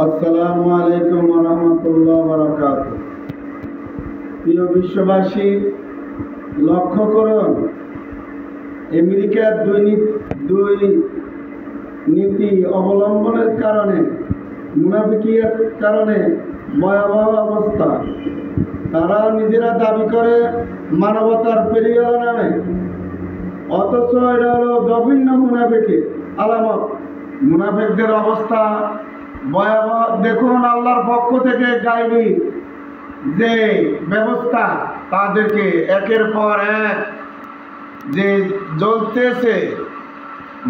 আসসালামু আলাইকুম ওয়া রাহমাতুল্লাহি ওয়া বারাকাতুহু। প্রিয় বিশ্ববাসী, লক্ষ্য করুন, আমেরিকার দুই নীতি অবলম্বনের কারণে, মুনাফিকির কারণে ভয়াবহ অবস্থা। তারা নিজেরা দাবি করে মানবতার পেরিয়ালা নামে, অথচ এটা হলো জঘন্য মুনাফিকের আলামত। মুনাফিকদের অবস্থা ভয়াবহ। দেখুন, আল্লাহর পক্ষ থেকে গায়বী যে ব্যবস্থা, তাদেরকে একের পর এক যে জ্বলতেছে,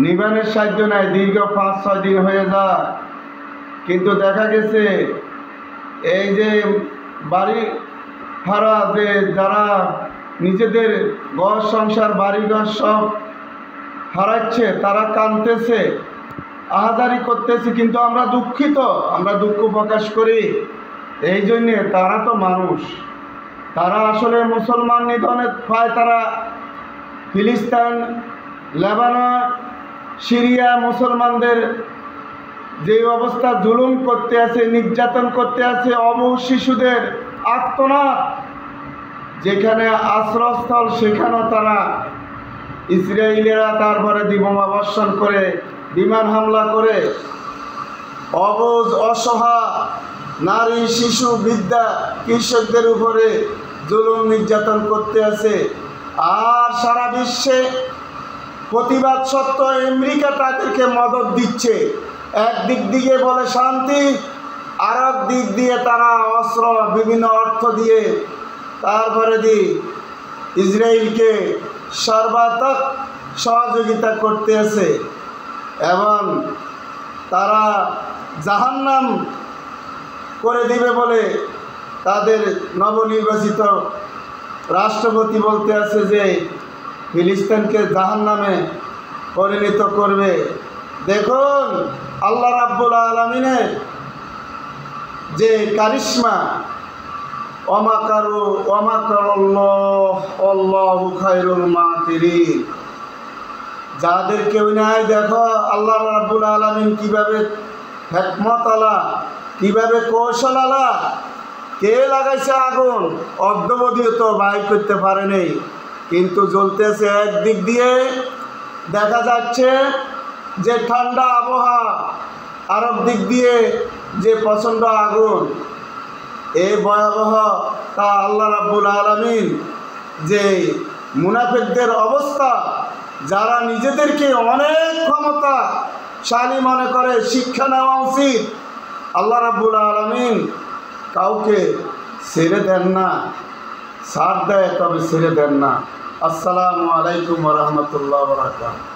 নিবানের সাহায্য নাই, দীর্ঘ 5-6 দিন হয়ে যায়। কিন্তু দেখা গেছে এই যে বাড়ি ভাড়া, যে যারা নিজেদের ঘর সংসার বাড়িঘর সব হারাচ্ছে, তারা কাঁদতেছে, আহাজারি করতেছে, কিন্তু আমরা দুঃখিত, আমরা দুঃখ প্রকাশ করি। এই জন্যে তারা তো মানুষ, তারা আসলে মুসলমান নিধনে পায়। তারা ফিলিস্তিন, লেবানন, সিরিয়া মুসলমানদের যে অবস্থা জুলুম করতে আছে, নির্যাতন করতে আছে, অবুঝ শিশুদের আর্তনাদ, যেখানে আশ্রয়স্থল সেখানেও তারা ইসরায়েলিরা তারপরে বোমা বর্ষণ করে, বিমান হামলা করে অবুঝ অসহায় নারী, শিশু, বৃদ্ধা, কৃষকদের উপরে জুলুম নির্যাতন করতে আছে। আর সারা বিশ্বে প্রতিবাদ সত্ত্বেও আমেরিকা তাদেরকে মদদ দিচ্ছে। একদিক দিয়ে বলে শান্তি, আর এক দিক দিয়ে তারা অস্ত্র, বিভিন্ন অর্থ দিয়ে তারপরে ইসরায়েলকে সর্বাত্মক সহযোগিতা করতে আছে। এবং তারা জাহান্নাম করে দিবে বলে তাদের নবনির্বাচিত রাষ্ট্রপতি বলতে আছে যে ফিলিস্তিনকে জাহান্নামে পরিণত করবে। দেখুন, আল্লাহ রাব্বুল আলামিনের যে কারিশমা, আল্লাহু খায়রুল মাকিরিন। যাদের কেউ নাই, দেখো আল্লাহ রাব্বুল আলামিন কিভাবে হিকমত আলা, কিভাবে কৌশল আলা, কে লাগাইছে আগুন, অদ্যবধিও তো বাইর করতে পারেনি, কিন্তু জ্বলতেছে। একদিক দিয়ে দেখা যাচ্ছে যে ঠান্ডা আবহাওয়া, আর দিক দিয়ে যে প্রচণ্ড আগুন। এই ভয়াবহ তা আল্লাহ রাব্বুল আলামিন যে মুনাফিকদের অবস্থা, যারা নিজেদেরকে অনেক ক্ষমতাশালী মনে করে, শিক্ষা নেওয়া উচিত। আল্লাহ রাব্বুল আলামিন কাউকে ছেড়ে দেন না, ছাড় দেয় তবে ছেড়ে দেন না। আসসালামু আলাইকুম ওয়া রাহমাতুল্লাহি ওয়া বারাকাতুহু।